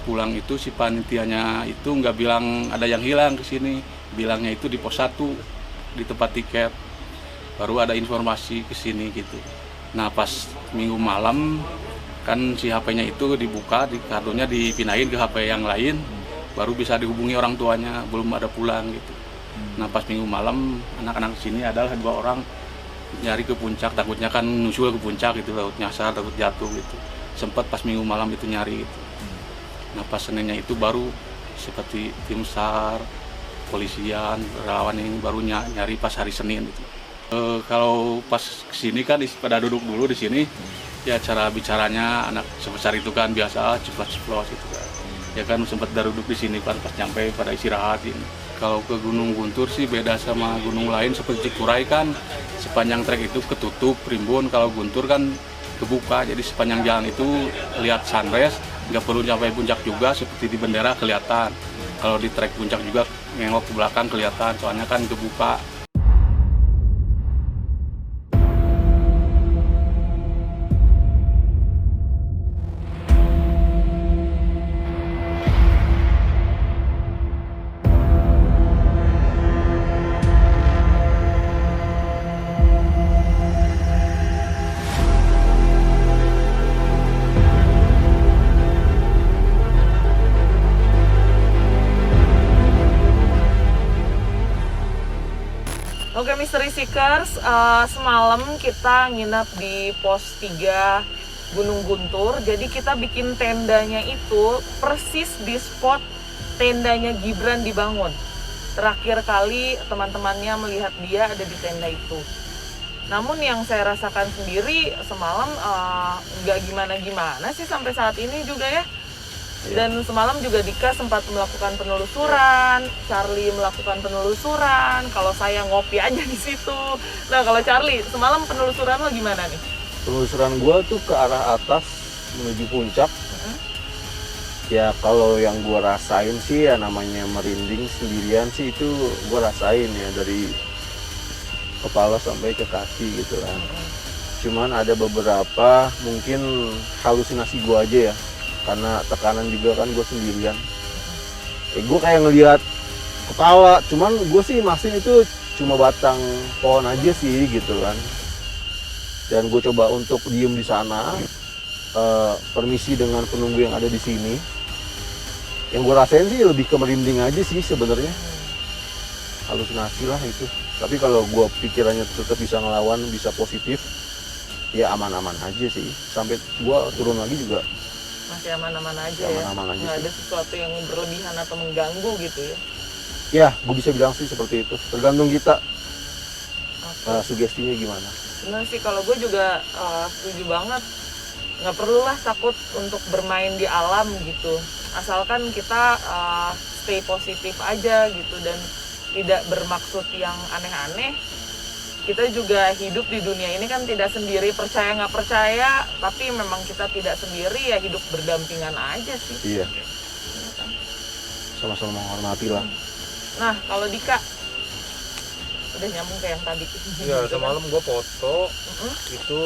pulang itu si panitianya itu nggak bilang ada yang hilang ke sini, bilangnya itu di pos 1 di tempat tiket. Baru ada informasi ke sini gitu. Nah, pas Minggu malam kan si HP-nya itu dibuka, kartunya dipindahin ke HP yang lain, baru bisa dihubungi orang tuanya, belum ada pulang gitu. Nah, pas Minggu malam anak-anak sini adalah 2 orang nyari ke puncak, takutnya kan nyusul ke puncak gitu, takut nyasar, takut jatuh gitu. Sempat pas Minggu malam itu nyari gitu. Nah, pas Seninnya itu baru seperti tim SAR, polisian, relawan yang baru nyari pas hari Senin gitu. Kalau pas kesini kan pada duduk dulu di sini, ya cara bicaranya anak sebesar itu kan biasa ceplos-ceplos gitu kan. Ya kan sempat duduk di sini kan pas nyampe pada istirahat ini. Kalau ke Gunung Guntur sih beda sama gunung lain seperti Cikuray kan sepanjang trek itu ketutup rimbun, kalau Guntur kan kebuka, jadi sepanjang jalan itu lihat sunrise, nggak perlu sampai puncak juga, seperti di bendera kelihatan. Kalau di trek puncak juga nengok ke belakang kelihatan, soalnya kan kebuka. Oke, Mystery Seekers, semalam kita nginap di pos 3 Gunung Guntur. Jadi kita bikin tendanya itu persis di spot tendanya Gibran dibangun. Terakhir kali teman-temannya melihat dia ada di tenda itu. Namun yang saya rasakan sendiri semalam nggak gimana-gimana sih sampai saat ini juga ya. Dan semalam juga Dika sempat melakukan penelusuran, Charlie melakukan penelusuran, kalau saya ngopi aja di situ. Nah, kalau Charlie, semalam penelusuran lo gimana nih? Penelusuran gue tuh ke arah atas menuju puncak. Ya kalau yang gue rasain sih ya namanya merinding sendirian sih itu gue rasain ya dari kepala sampai ke kaki gitu kan. Cuman ada beberapa mungkin halusinasi gue aja ya. Karena tekanan juga kan gue sendirian. Gue kayak ngelihat kepala, cuman gue sih masih itu cuma batang pohon aja sih gitu kan. Dan gue coba untuk diem di sana, permisi dengan penunggu yang ada di sini. Yang gue rasain sih lebih ke merinding aja sih sebenarnya, halusinasi lah itu. Tapi kalau gue pikirannya tetap bisa ngelawan, bisa positif, ya aman-aman aja sih. Sampai gue turun lagi juga masih aman-aman aja aman-aman ya, nggak ada sesuatu yang berlebihan atau mengganggu gitu ya? Ya, gue bisa bilang sih seperti itu, tergantung kita sugestinya gimana. Bener sih, kalau gue juga setuju banget, nggak perlulah takut untuk bermain di alam gitu, asalkan kita stay positif aja gitu dan tidak bermaksud yang aneh-aneh. Kita juga hidup di dunia ini kan tidak sendiri, percaya nggak percaya, tapi memang kita tidak sendiri ya, hidup berdampingan aja sih. Iya. Sama-sama menghormati lah. Nah, kalau Dika, udah nyambung ke yang tadi. Iya, semalam gue foto, itu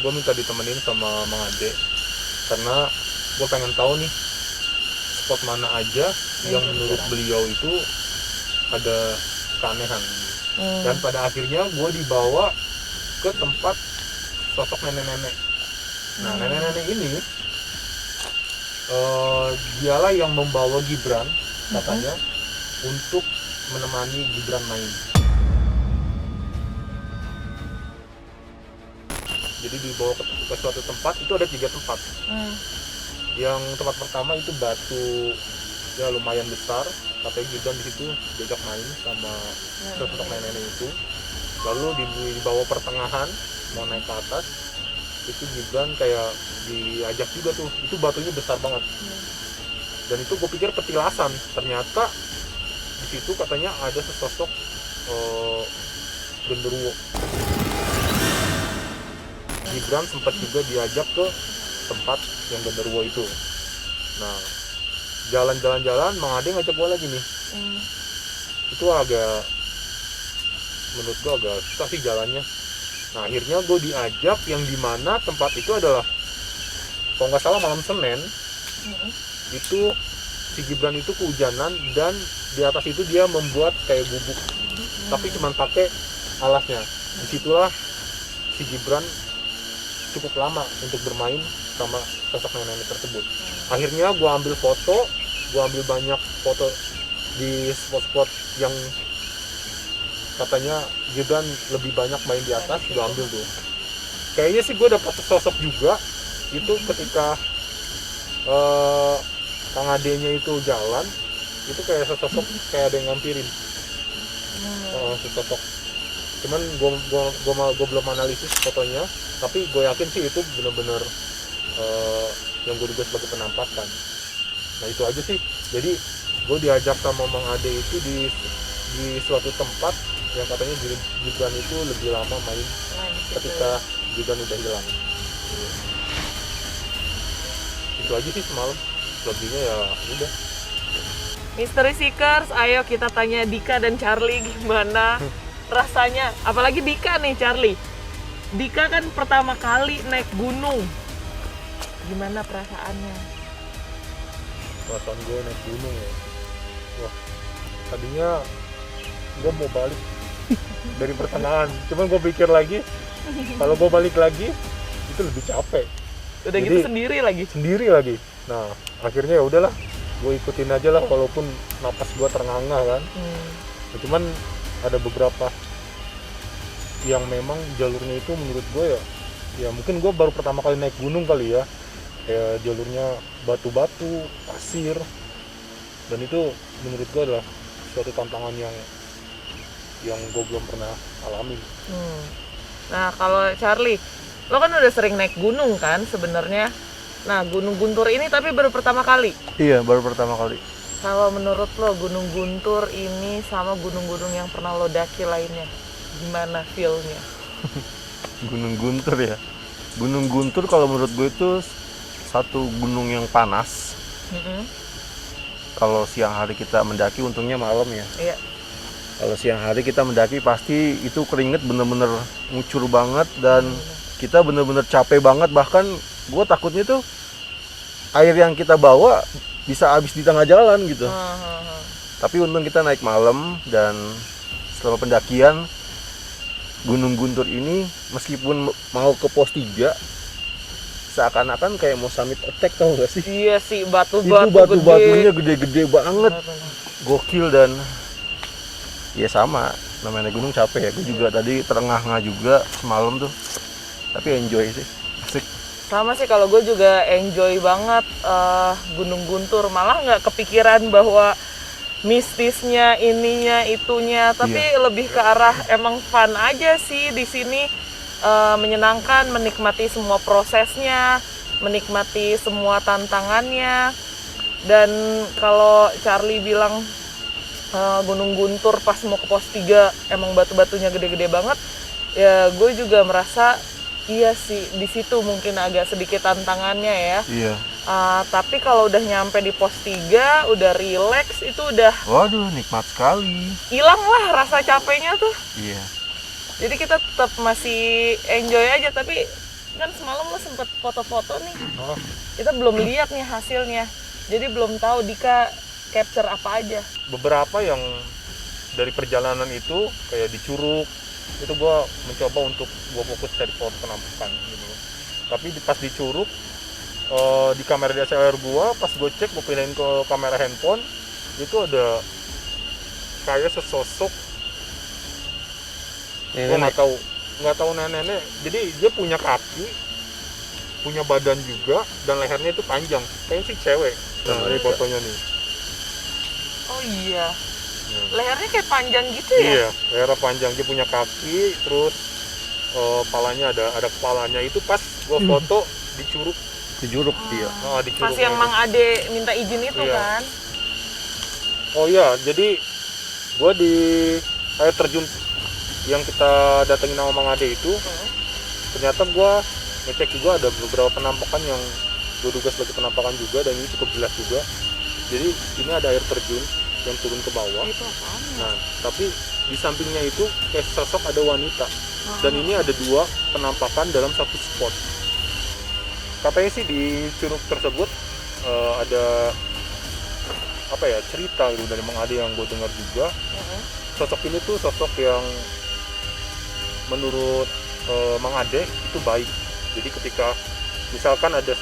gue minta ditemenin sama Mang Ade, karena gue pengen tahu nih spot mana aja yang menurut beliau itu ada keanehan. Dan pada akhirnya gue dibawa ke tempat sosok nenek-nenek. Nah, nenek-nenek ini dialah yang membawa Gibran katanya untuk menemani Gibran main. Jadi dibawa ke suatu tempat, itu ada 3 tempat. Yang tempat pertama itu batu ya lumayan besar, katanya Gibran di situ diajak main sama sosok nenek itu. Lalu dibawa pertengahan mau naik ke atas, itu Gibran kayak diajak juga tuh, itu batunya besar banget. Dan itu gue pikir petilasan, ternyata di situ katanya ada sesosok genderuwo. Gibran sempat juga diajak ke tempat yang genderuwo itu. Nah, jalan-jalan Mang Ade ngajak gue lagi nih. Itu agak, menurut gue agak susah sih jalannya. Nah, akhirnya gue diajak yang dimana tempat itu adalah, kalau nggak salah malam Senin, itu si Gibran itu kehujanan dan di atas itu dia membuat kayak gubuk, tapi cuma pakai alasnya. Disitulah si Gibran cukup lama untuk bermain sama sosok nenek tersebut. Akhirnya gue ambil foto, gue ambil banyak foto di spot-spot yang katanya Gibran lebih banyak main di atas, gue ambil tuh. Kayaknya sih gue dapat sosok juga itu ketika Kang Ade-nya itu jalan, itu kayak sosok kayak ada yang ngampirin. Sosok. Cuman gue belum analisis fotonya, tapi gue yakin sih itu benar-benar yang gue duga sebagai penampakan. Nah itu aja sih. Jadi gue diajak sama Mang Ade itu di suatu tempat yang katanya Gibran itu lebih lama main ketika Gibran udah hilang. Itu aja sih semalam. Lebihnya ya udah. Mystery Seekers, ayo kita tanya Dika dan Charlie gimana rasanya. Apalagi Dika nih, Charlie. Dika kan pertama kali naik gunung. Gimana perasaannya? Perasaan gue naik gunung ya. Wah, tadinya gue mau balik dari pertengahan. Cuman gue pikir lagi, kalau gue balik lagi itu lebih capek. Udah Jadi, gitu sendiri lagi. Nah, akhirnya ya udahlah, gue ikutin aja lah walaupun napas gue terengah-engah kan. Nah, cuman ada beberapa yang memang jalurnya itu menurut gue ya mungkin gue baru pertama kali naik gunung kali ya. Kayak jalurnya batu-batu, pasir, dan itu menurut gue adalah suatu tantangan yang gue belum pernah alami. Nah kalau Charlie, lo kan udah sering naik gunung kan sebenarnya. Nah Gunung Guntur ini tapi baru pertama kali. Iya, baru pertama kali. Kalau menurut lo Gunung Guntur ini sama gunung-gunung yang pernah lo daki lainnya, gimana feel-nya? Gunung Guntur ya. Gunung Guntur kalau menurut gue itu satu gunung yang panas. Kalau siang hari kita mendaki, untungnya malam ya. Iya. Kalau siang hari kita mendaki pasti itu keringet bener-bener ngucur banget dan kita bener-bener capek banget. Bahkan gue takutnya tuh air yang kita bawa bisa habis di tengah jalan gitu. Tapi untung kita naik malam dan selama pendakian Gunung Guntur ini meskipun mau ke pos 3 seakan-akan kayak mau summit attack, tau gak sih? Iya sih, Itu batu-batu batu-batunya gede-gede banget, Bener. gokil. Dan ya sama, namanya gunung capek ya. Gue juga tadi terengah-engah juga semalam tuh, tapi enjoy sih, asik. Sama sih kalau gue juga enjoy banget Gunung Guntur. Malah nggak kepikiran bahwa mistisnya ininya itunya, tapi lebih ke arah emang fun aja sih di sini. Menyenangkan, menikmati semua prosesnya, menikmati semua tantangannya. Dan kalau Charlie bilang Gunung Guntur pas mau ke pos 3 emang batu-batunya gede-gede banget, ya gue juga merasa iya sih, di situ mungkin agak sedikit tantangannya ya. Iya. Tapi kalau udah nyampe di pos 3, udah relax, itu udah Waduh, nikmat sekali. hilang lah rasa capeknya tuh. Iya. Jadi kita tetap masih enjoy aja, tapi kan semalam lo sempet foto-foto nih. Kita belum lihat nih hasilnya. Jadi belum tahu Dika capture apa aja. Beberapa yang dari perjalanan itu kayak di Curug, itu gue mencoba untuk gue fokus cari foto penampakan gitu. Tapi pas di Curug, di kamera DSLR gue, pas gue cek, gue pindahin ke kamera handphone, itu ada kayak sesosok, gue nggak tahu nenek. Jadi dia punya kaki, punya badan juga, dan lehernya itu panjang. Kayaknya sih cewek. Nah, ini fotonya nih. Oh iya, lehernya kayak panjang gitu ya? Iya, lehernya panjang, dia punya kaki, terus kepalanya ada kepalanya. Itu pas gue foto di Curug. Di Curug dia. Nah, di Curug Pas yang Mang Ade minta izin itu Iya. kan? Oh iya, jadi gue di air terjun yang kita datengin sama Mang Ade itu, ternyata gue ngecek juga ada beberapa penampakan yang gue duga sebagai penampakan juga, dan ini cukup jelas juga. Jadi ini ada air terjun yang turun ke bawah. Itu apaan? Nah, tapi di sampingnya itu kayak sosok ada wanita. Dan ini ada 2 penampakan dalam satu spot. Katanya sih di Curug tersebut ada apa ya, cerita gitu dari Mang Ade yang gue dengar juga. Sosok ini tuh sosok yang menurut Mang Ade itu baik. Jadi ketika misalkan ada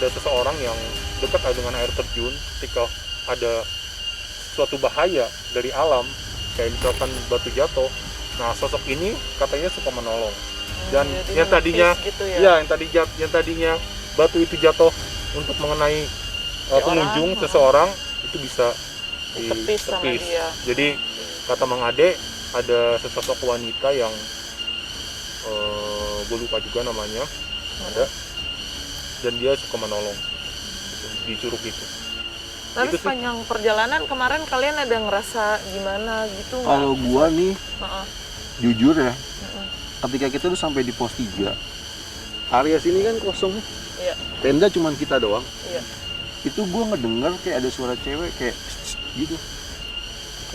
seseorang yang dekat dengan air terjun, ketika ada suatu bahaya dari alam kayak misalkan batu jatuh, nah sosok ini katanya suka menolong. Dan Jadi yang tadinya notice gitu ya. yang tadinya batu itu jatuh untuk mengenai pengunjung orang, seseorang, itu bisa Ditepis sama dia. Jadi kata Mang Ade ada sesosok wanita yang gue lupa juga namanya, ada, dan dia suka menolong di curug itu. Tapi Itu sih. sepanjang perjalanan kemarin kalian ada ngerasa gimana gitu nggak? Kalau gua nih Heeh. jujur ya, Heeh. ketika kita udah sampai di pos 3, area sini kan kosong. Iya. Tenda cuman kita doang. Iya. Itu gua ngedenger kayak ada suara cewek kayak gitu.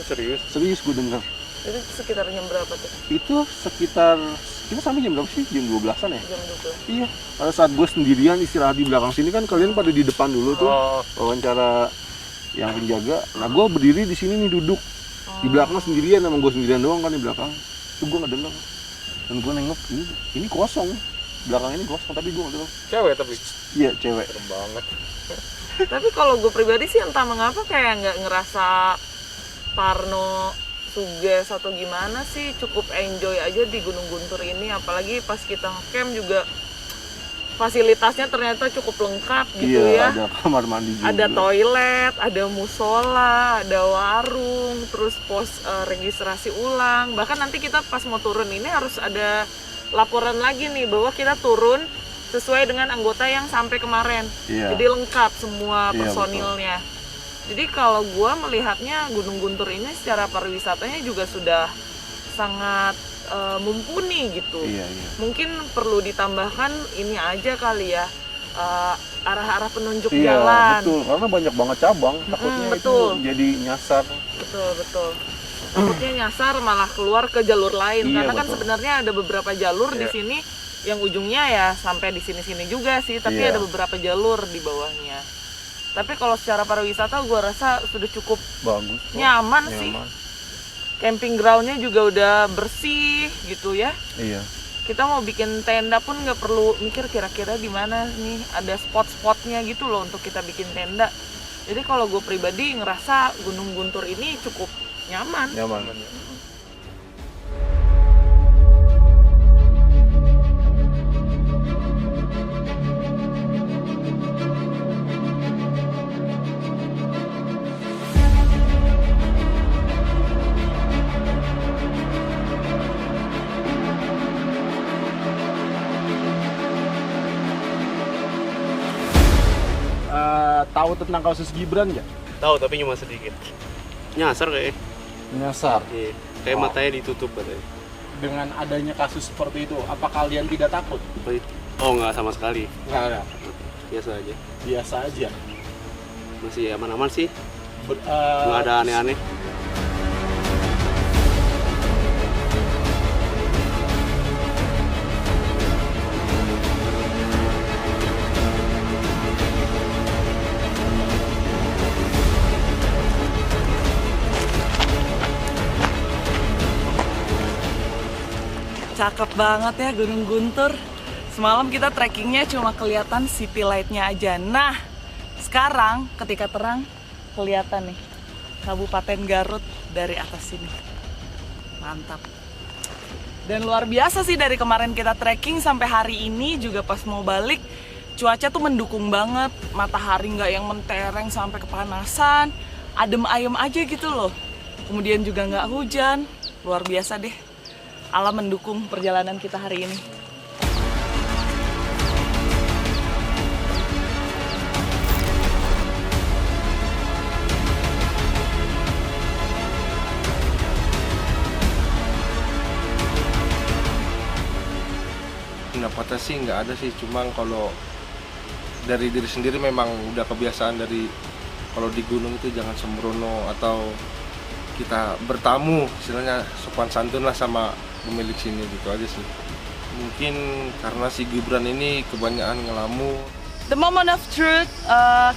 Serius? Serius gua denger. Itu sekitar jam berapa tuh? Itu sekitar, kita sampai jam berapa sih? Jam 12-an ya? Jam 12. Iya. Pada saat gue sendirian istirahat di belakang sini kan kalian pada di depan dulu tuh wawancara yang penjaga. Nah gue berdiri di sini nih duduk di belakang sendirian, sama gue sendirian doang kan di belakang. Itu gue ngedenger dan gue nengok ini kosong, belakang ini kosong tapi gue ngedenger. Cewek tapi? Iya cewek. Serem banget. Tapi kalau gue pribadi sih entah mengapa kayak nggak ngerasa parno, suges atau gimana sih, cukup enjoy aja di Gunung Guntur ini. Apalagi pas kita ngecamp juga fasilitasnya ternyata cukup lengkap gitu Iya, ya. ada kamar mandi juga. Ada toilet, ada musola, ada warung, terus pos registrasi ulang. Bahkan nanti kita pas mau turun ini harus ada laporan lagi nih bahwa kita turun sesuai dengan anggota yang sampai kemarin. Iya. Jadi lengkap semua Iya, personilnya. Jadi kalau gua melihatnya Gunung Guntur ini secara pariwisatanya juga sudah sangat mumpuni gitu. Iya, iya. Mungkin perlu ditambahkan ini aja kali ya, arah-arah penunjuk Iya, jalan. betul. Karena banyak banget cabang. Takutnya betul. itu jadi nyasar. Betul. Takutnya nyasar malah keluar ke jalur lain. Iya, Karena kan betul. sebenarnya ada beberapa jalur di Iya. sini yang ujungnya ya sampai di sini-sini juga sih, tapi Iya. ada beberapa jalur di bawahnya. Tapi kalau secara pariwisata gue rasa sudah cukup Bagus. kok. nyaman sih. Camping groundnya juga udah bersih gitu ya. Iya. Kita mau bikin tenda pun nggak perlu mikir kira-kira di mana nih ada spot-spotnya gitu loh untuk kita bikin tenda. Jadi kalau gue pribadi ngerasa Gunung Guntur ini cukup nyaman. Nyaman. Tahu tentang kasus Gibran nggak? Tahu tapi cuma sedikit. Nyasar kayak. Nyasar. Iya. Kayak matanya ditutup katanya. Dengan adanya kasus seperti itu, apa kalian tidak takut? Oh nggak sama sekali. Nggak. Biasa aja. Biasa aja. Masih aman-aman sih. Ber- Nggak ada aneh-aneh. Cakep banget ya Gunung Guntur. Semalam kita trekkingnya cuma kelihatan city light-nya aja. Nah, sekarang ketika terang kelihatan nih Kabupaten Garut dari atas sini. Mantap. Dan luar biasa sih dari kemarin kita trekking sampai hari ini juga pas mau balik cuaca tuh mendukung banget. Matahari nggak yang mentereng sampai kepanasan. Adem ayem aja gitu loh. Kemudian juga nggak hujan. Luar biasa deh. Alam mendukung perjalanan kita hari ini. Pendapatnya sih nggak ada sih, cuma kalau dari diri sendiri memang udah kebiasaan dari kalau di gunung itu jangan sembrono atau kita bertamu istilahnya sopan santun lah sama pemilik sini gitu aja sih. Mungkin karena si Gibran ini kebanyakan ngelamu. The moment of truth,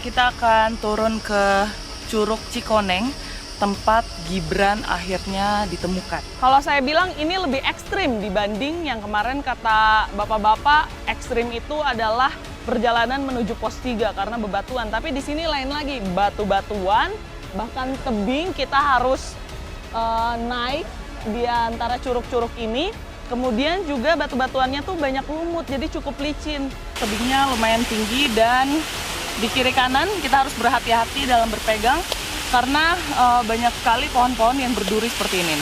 kita akan turun ke Curug Cikoneng, tempat Gibran akhirnya ditemukan. Kalau saya bilang ini lebih ekstrim dibanding yang kemarin kata bapak-bapak, ekstrim itu adalah perjalanan menuju pos 3 karena bebatuan. Tapi di sini lain lagi, batu-batuan, bahkan tebing kita harus naik di antara curug-curug ini. Kemudian juga batu-batuannya tuh banyak lumut, jadi cukup licin. Tebingnya lumayan tinggi dan di kiri kanan kita harus berhati-hati dalam berpegang karena banyak sekali pohon-pohon yang berduri seperti ini.